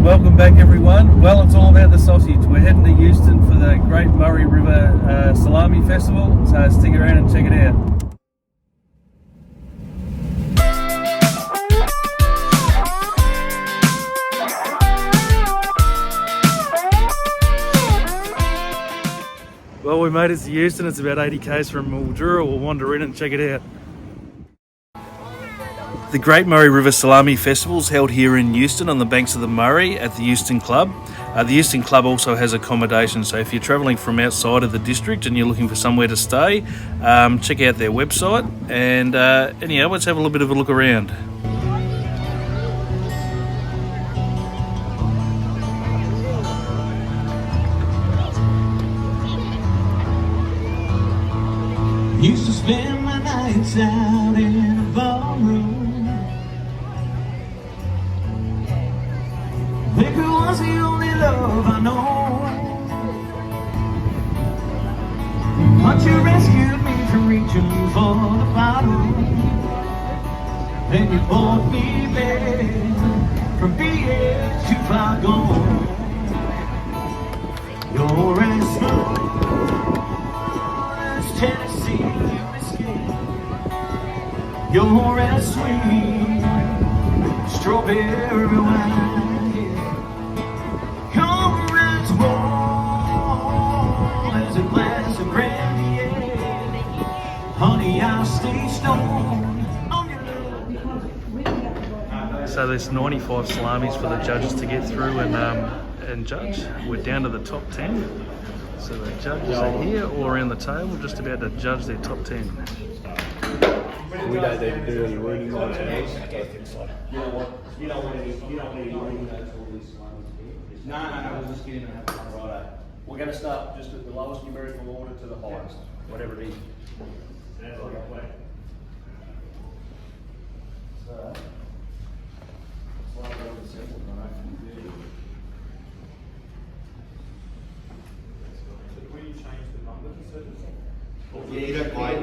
Welcome back everyone. Well, it's all about the sausage. We're heading to Euston for the Great Murray River Salami Festival, so stick around and check it out. Well, we made it to Euston. It's about 80 k's from Mildura. We'll wander in and check it out. The Great Murray River Salami Festival is held here in Euston on the banks of the Murray at the Euston Club. The Euston Club also has accommodation, so if you're travelling from outside of the district and you're looking for somewhere to stay, check out their website. And anyhow, let's have a little bit of a look around. Used to spend my nights out in a ballroom. Liquor was the only love I know. But you rescued me from reaching for the bottle. Then you brought me back from being too far gone. You're as smooth as Tennessee whiskey. You're as sweet strawberry wine. So there's 95 salamis for the judges to get through and judge. We're down to the top 10. So the judges are here all around the table, just about to judge their top 10. We don't need to do any reading notes on this. You know what? You don't need reading notes for all these salamis. No, we'll just get in and have a righto. We're going to start just at the lowest numerical order to the highest, whatever it is. So, yeah, you don't mind.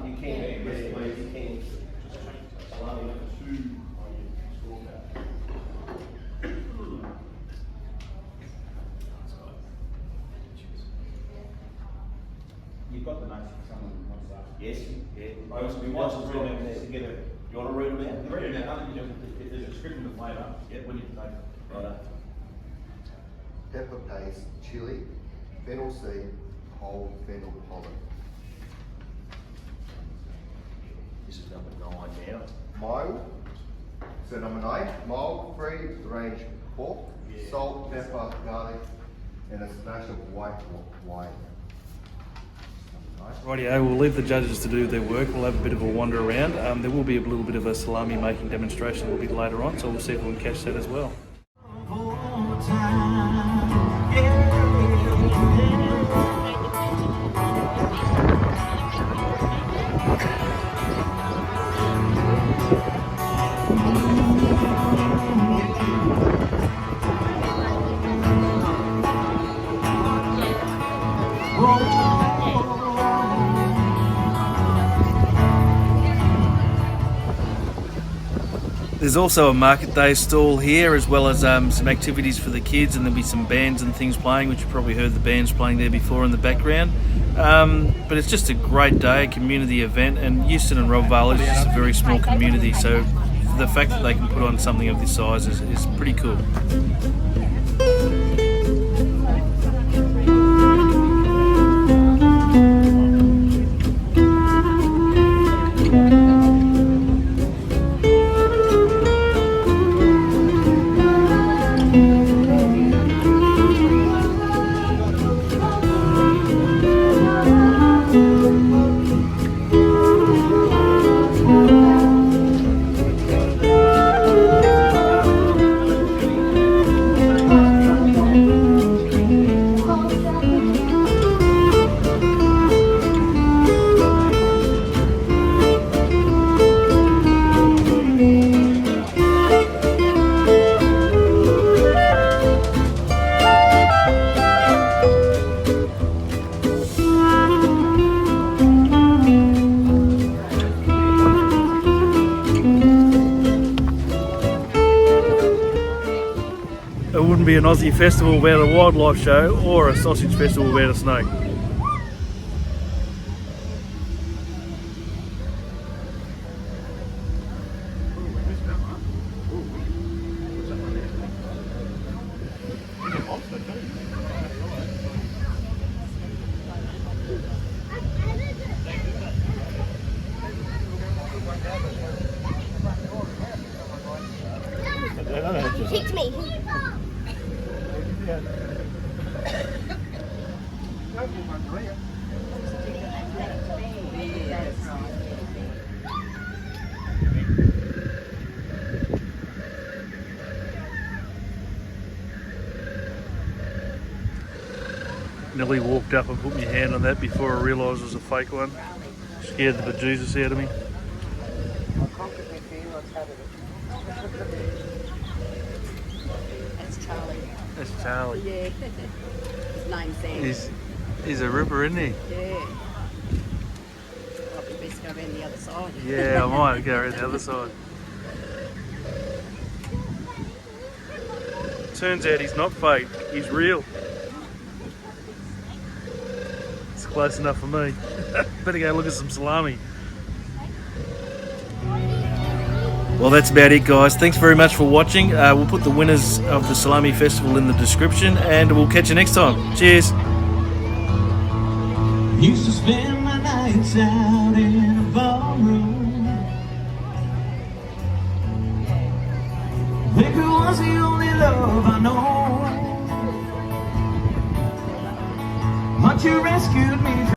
You can. You can. Salami number 2 on your scorecard. You've got the notes for someone who wants that. Yes, yeah. We want to read them together. You want to read them out? Read them out. If there's a description of flavour, we need to take it. Right. Pepper paste, chili, fennel seed, whole fennel pollen. This is number 9 now. Mild. So number 9, mild, free range pork, salt, pepper, garlic, and a splash of white wine. Rightio, we'll leave the judges to do their work. We'll have a bit of a wander around. There will be a little bit of a salami making demonstration a little bit later on, so we'll see if we can catch that as well. There's also a market day stall here, as well as some activities for the kids, and there'll be some bands and things playing, which you've probably heard the bands playing there before in the background. But it's just a great day, a community event, and Euston and Robinvale is just a very small community, so the fact that they can put on something of this size is pretty cool. wouldn't be an Aussie festival without a wildlife show or a sausage festival without a snake. Kicked me. Nearly walked up and put my hand on that before I realised it was a fake one. Scared the bejesus out of me. That's Charlie. That's Charlie. Yeah. His name's Sam. He's a ripper, isn't he? Yeah. Probably best go around the other side. Yeah, I might go around the other side. Turns out he's not fake, he's real. It's close enough for me. Better go look at some salami. Well, that's about it, guys. Thanks very much for watching. We'll put the winners of the Salami Festival in the description, and we'll catch you next time. Cheers. Used to spend my nights out in a ballroom. Liquor was the only love I know. But you rescued